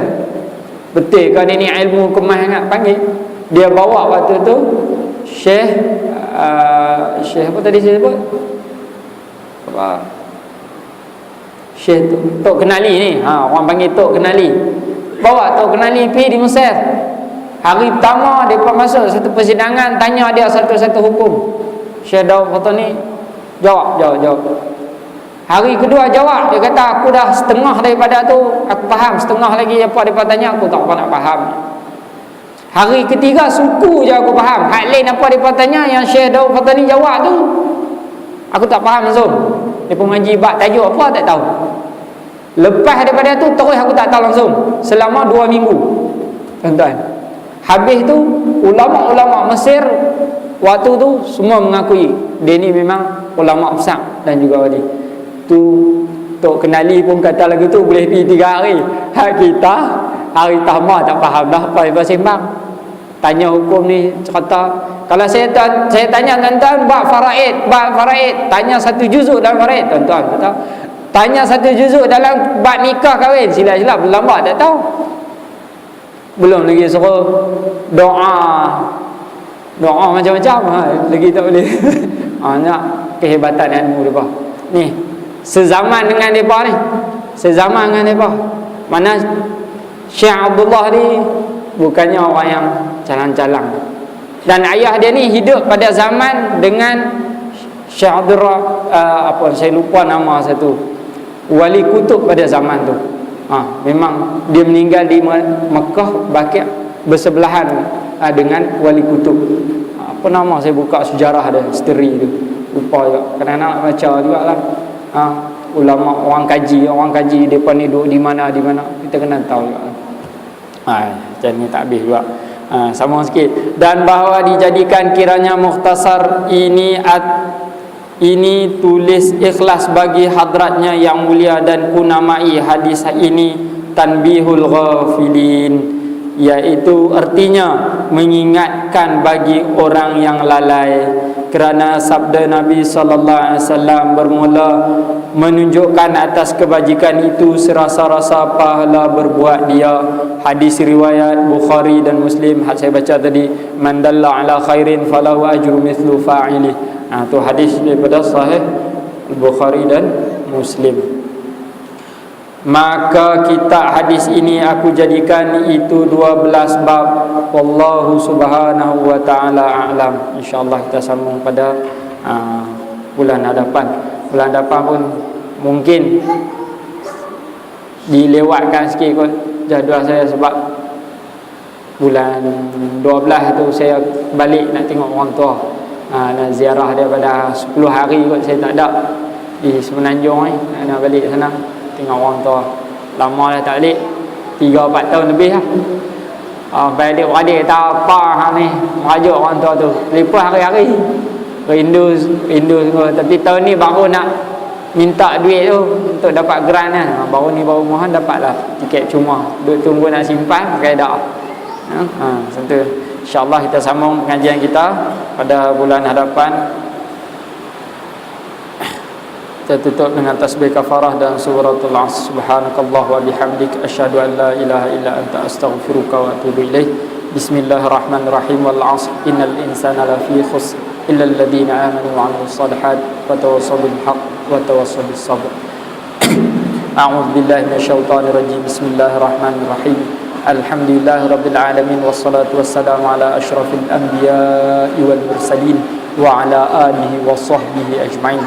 Betul kan ini ilmu kemas sangat, panggil. Dia bawa waktu tu Syekh apa tadi saya sebut? Syekh Tok Kenali ni. Orang panggil Tok Kenali. Bawa Tok Kenali pergi di Mesir. Hari pertama dia masuk satu persidangan, tanya dia satu-satu hukum. Syekh Daud Fatani jawab. Hari kedua jawab, dia kata aku dah setengah daripada tu aku faham, setengah lagi apa dia tanya aku tak apa nak faham. Hari ketiga suku je aku faham, hak lain apa dia tanya yang Syekh Daud Fatani jawab tu aku tak faham langsung. Dia pun mengaji bab tajuk apa tak tahu. Lepas daripada tu terus aku tak tahu langsung selama 2 minggu. Tuan-tuan, habis tu ulama-ulama Mesir waktu tu semua mengakui dia ni memang ulama besar dan juga wali. Tu Tok Kenali pun kata lagu tu boleh pergi 3 hari. Hak kita hari pertama tak faham dah apa yang sembang. Tanya hukum ni cerita. Kalau saya tanya tuan-tuan bab faraid, tanya satu juzuk dalam faraid, tuan-tuan kata tanya satu juzuk dalam bab nikah kahwin, silap-silap lambat tak tahu. Belum lagi suruh doa macam-macam, lagi tak boleh. Nak kehebatan ilmu depa ni sezaman dengan depa ni, mana Syekh Abdullah ni bukannya orang yang calang-calang, dan ayah dia ni hidup pada zaman dengan Syekh Abdullah saya lupa nama satu wali kutub pada zaman tu. Memang dia meninggal di Mekah, Baqi' bersebelahan dengan wali kutub. Apa nama saya buka sejarah dia, misteri tu lupa juga, kena nak baca jugalah. Ulama orang kaji depa ni duduk di mana kita kena tahu juga. Macam ni tak habis juga. Sama sikit. Dan bahawa dijadikan kiranya mukhtasar ini tulis ikhlas bagi hadratnya yang mulia, dan kunamai hadis ini tanbihul ghafilin, iaitu artinya mengingatkan bagi orang yang lalai, kerana sabda Nabi SAW bermula menunjukkan atas kebajikan itu serasa-rasa pahala berbuat dia. Hadis riwayat Bukhari dan Muslim. Saya baca tadi, man dalla ala khairin falahu ajru mithlu fa'ili. Tu hadis daripada sahih Bukhari dan Muslim. Maka kitab hadis ini aku jadikan itu 12 bab. Wallahu subhanahu wa ta'ala a'lam. InsyaAllah kita sambung pada bulan hadapan. Bulan hadapan pun mungkin dilewatkan sikit kot jadual saya, sebab bulan 12 tu saya balik nak tengok orang tua. Nak ziarah daripada 10 hari kot saya tak ada di Semenanjung ni. Nak balik sana tengok orang tua. Lama dah tak balik, 3-4 tahun lebih lah. Adik-adik kata apa ni merajuk orang tua tu, lepas hari-hari rindu semua. Tapi tahun ni baru nak minta duit tu untuk dapat grant kan. Baru mohon dapatlah tiket cuma, duk tunggu nak simpan pakai dah. Tentu insyaAllah kita sambung pengajian kita pada bulan hadapan. Kita tutup dengan tasbih kafarah dan suratul Asr. Subhanakallah wa bihamdik asyhadu an la ilaha illa anta astaghfiruka wa atubu ilaik. Bismillahirrahmanirrahim. Wal 'asr innal insana lafi khusr illa alladhina amanu wa 'amilus shalihat wa tawassaw bil haqq wa tawassaw bis sabr. A'udzu billahi minasyaitonir rajim. Bismillahirrahmanirrahim. Alhamdulillahirabbil alamin wassalatu wassalamu ala asyrafil anbiya'i wal mursalin wa ala alihi wa sahbihi ajma'in.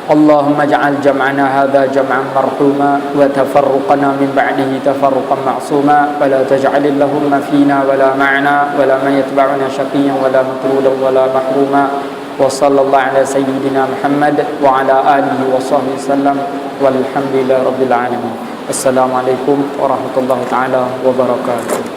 اللهم اجعل جمعنا هذا جمعا مرحوما وتفرقنا من بعده تفرقا معصوما ولا تجعل اللهم فينا ولا معنا ولا من يتبعنا شقيا ولا مطرودا ولا محروما wa sallallahu ala sayyidina Muhammad wa ala alihi wa sahbihi sallam walhamdulillahi rabbil alamin. Assalamualaikum warahmatullahi taala wabarakatuh.